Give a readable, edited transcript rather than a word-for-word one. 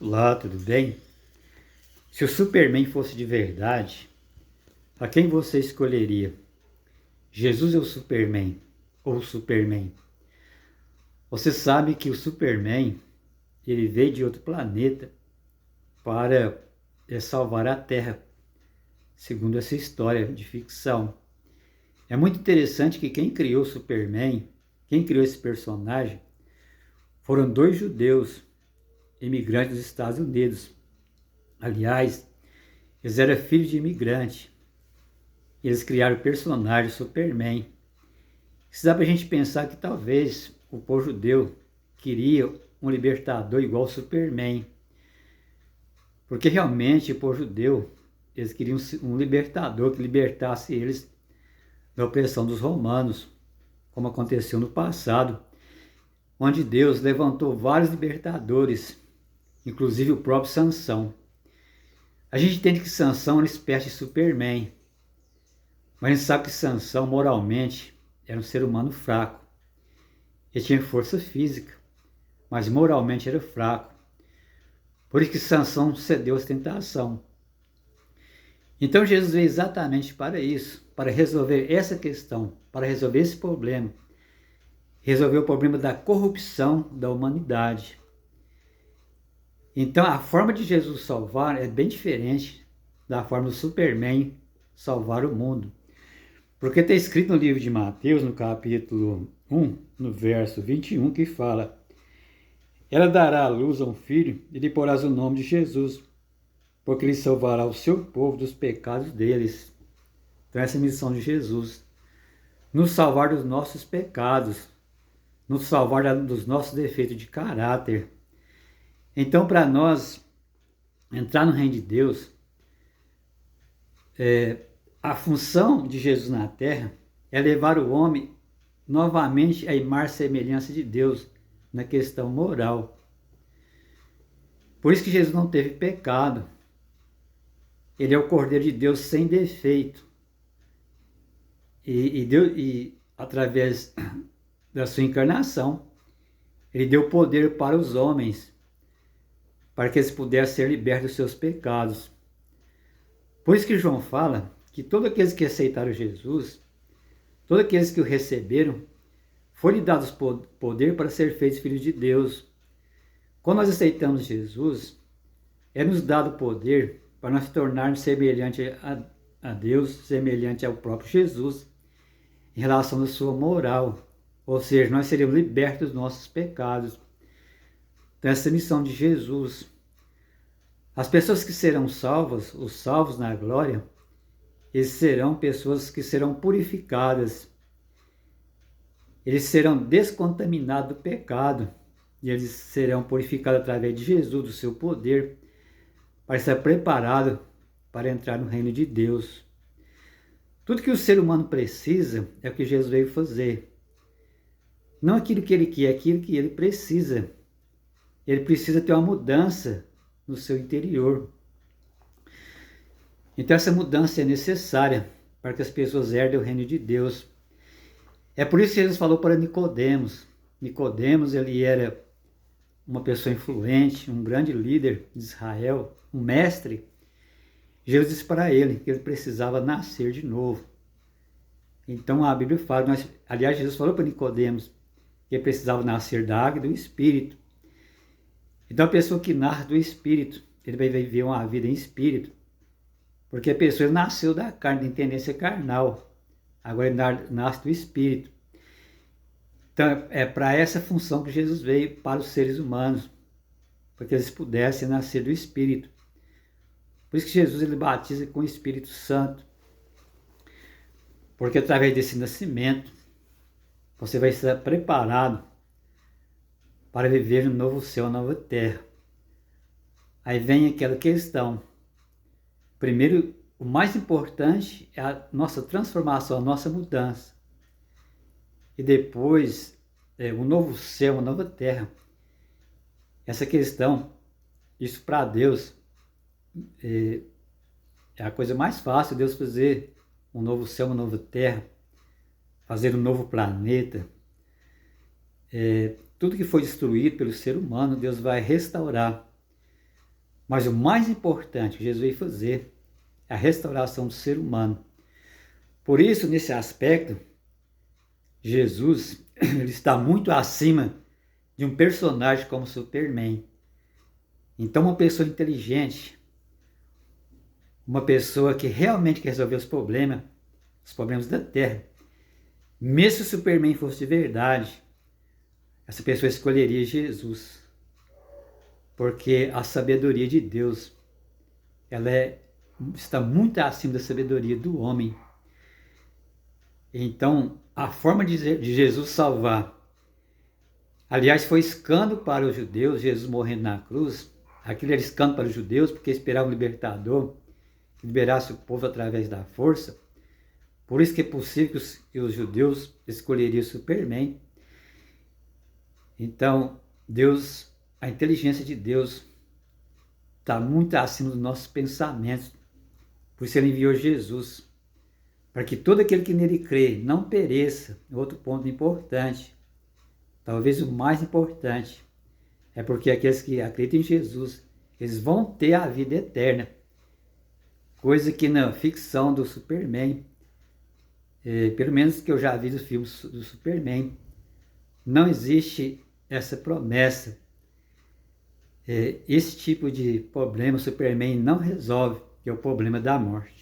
Olá, tudo bem? Se o Superman fosse de verdade, a quem você escolheria? Jesus ou o Superman? Ou o Superman? Você sabe que o Superman, ele veio de outro planeta para salvar a Terra, segundo essa história de ficção. É muito interessante que quem criou o Superman, quem criou esse personagem, foram dois judeus imigrantes dos Estados Unidos. Aliás, eles eram filhos de imigrante. Eles criaram o personagem Superman. Isso dá para a gente pensar que talvez o povo judeu queria um libertador igual ao Superman. Porque realmente o povo judeu, eles queriam um libertador que libertasse eles da opressão dos romanos, como aconteceu no passado, onde Deus levantou vários libertadores, inclusive o próprio Sansão. A gente entende que Sansão era uma espécie de Superman, mas a gente sabe que Sansão, moralmente, era um ser humano fraco. Ele tinha força física, mas moralmente era fraco. Por isso que Sansão cedeu à tentação. Então Jesus veio exatamente para isso, para resolver essa questão, para resolver esse problema. Resolver o problema da corrupção da humanidade. Então a forma de Jesus salvar é bem diferente da forma do Superman salvar o mundo. Porque está escrito no livro de Mateus, no capítulo 1, no verso 21, que fala: ela dará à luz a um filho e lhe porás o nome de Jesus, porque ele salvará o seu povo dos pecados deles. Então essa é a missão de Jesus, nos salvar dos nossos pecados, nos salvar dos nossos defeitos de caráter. Então, para nós entrar no reino de Deus, a função de Jesus na terra é levar o homem novamente à imagem e semelhança de Deus na questão moral. Por isso que Jesus não teve pecado. Ele é o Cordeiro de Deus sem defeito. E através da sua encarnação, ele deu poder para os homens, para que eles pudessem ser libertos dos seus pecados. Por isso que João fala que todos aqueles que aceitaram Jesus, todos aqueles que o receberam, foi-lhe dado poder para ser feitos filhos de Deus. Quando nós aceitamos Jesus, é-nos dado poder para nós tornarmos semelhante a Deus, semelhante ao próprio Jesus, em relação à sua moral. Ou seja, nós seremos libertos dos nossos pecados. Então, essa é a missão de Jesus. As pessoas que serão salvas, os salvos na glória, eles serão pessoas que serão purificadas. Eles serão descontaminados do pecado. E eles serão purificados através de Jesus, do seu poder, para estar preparado para entrar no reino de Deus. Tudo que o ser humano precisa é o que Jesus veio fazer. Não aquilo que ele quer, é aquilo que ele precisa. Ele precisa ter uma mudança no seu interior. Então essa mudança é necessária para que as pessoas herdem o reino de Deus. É por isso que Jesus falou para Nicodemos. Nicodemos, ele era uma pessoa influente, um grande líder de Israel, um mestre. Jesus disse para ele que ele precisava nascer de novo. Então a Bíblia fala, aliás, Jesus falou para Nicodemos que ele precisava nascer da água e do Espírito. Então a pessoa que nasce do Espírito, ele vai viver uma vida em Espírito. Porque a pessoa nasceu da carne, da tendência carnal. Agora ele nasce do Espírito. Então é para essa função que Jesus veio para os seres humanos. Para que eles pudessem nascer do Espírito. Por isso que Jesus ele batiza com o Espírito Santo. Porque através desse nascimento, você vai estar preparado para viver no novo céu, na nova terra. Aí vem aquela questão. Primeiro, o mais importante é a nossa transformação, a nossa mudança. E depois, um novo céu, uma nova terra. Essa questão, isso para Deus, é a coisa mais fácil, Deus fazer um novo céu, uma nova terra, fazer um novo planeta. Tudo que foi destruído pelo ser humano, Deus vai restaurar. Mas o mais importante que Jesus veio fazer é a restauração do ser humano. Por isso, nesse aspecto, Jesus ele está muito acima de um personagem como Superman. Então, uma pessoa inteligente, uma pessoa que realmente quer resolver os problemas da Terra, mesmo se o Superman fosse de verdade, essa pessoa escolheria Jesus. Porque a sabedoria de Deus, está muito acima da sabedoria do homem. Então, a forma de Jesus salvar, aliás, foi escândalo para os judeus, Jesus morrendo na cruz. Aquilo era escândalo para os judeus, porque esperavam um libertador, que liberasse o povo através da força. Por isso que é possível que os judeus escolheriam Superman. Então, Deus, a inteligência de Deus está muito acima dos nossos pensamentos. Por isso ele enviou Jesus, para que todo aquele que nele crê não pereça. Outro ponto importante, talvez o mais importante, é porque aqueles que acreditam em Jesus, eles vão ter a vida eterna. Coisa que na ficção do Superman, pelo menos que eu já vi dos filmes do Superman, não existe essa promessa. Esse tipo de problema o Superman não resolve, que é o problema da morte.